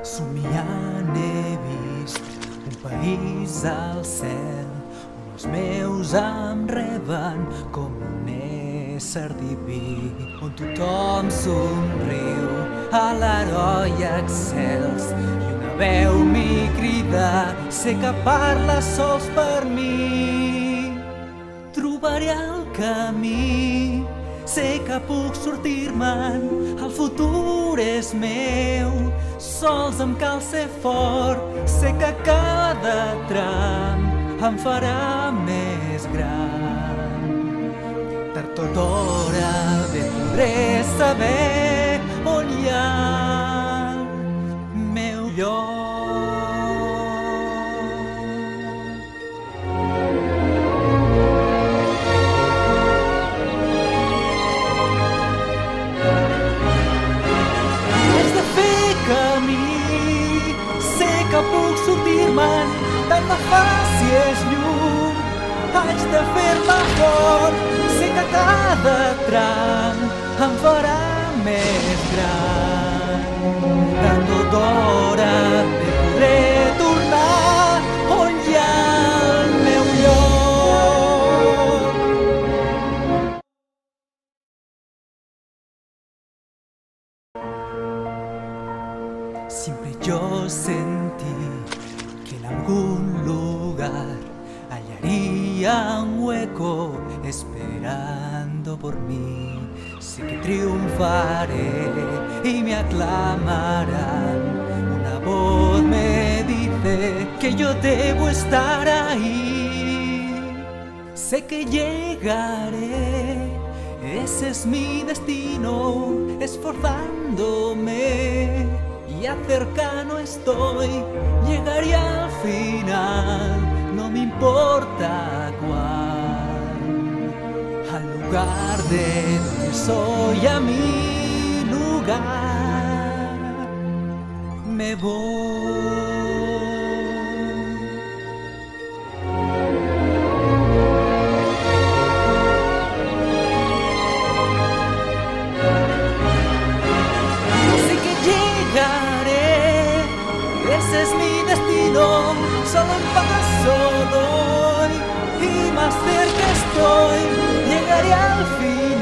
Somiant he vist un país al cel on els meus em reben com un ésser diví, on tothom somriu a l'heroi excels i una veu m'hi crida, sé que parla sols per mi. Trobaré el camí, sé que puc sortir-me'n, el futur és meu, sols em cal ser fort, sé que cada tram em farà més gran. Tard o d'hora bé podré saber on hi ha el meu lloc. Que puc sortir-me'n, tant me fa si és llum. Haig de fer-me fort, sé que cada tram em farà més gran. Tard o d'hora bé podré tornar on hi ha el meu lloc. Siempre yo sentí que en algún lugar hallaría un hueco esperando por mí. Sé que triunfaré y me aclamarán. Una voz me dice que yo debo estar ahí. Sé que llegaré, ese es mi destino, esforzándome. Ya cercano estoy, llegaré al final, no me importa cuál. Al lugar de donde soy, a mi lugar, me voy. Ese es mi destino, solo un paso doy y más cerca estoy, llegaré al fin.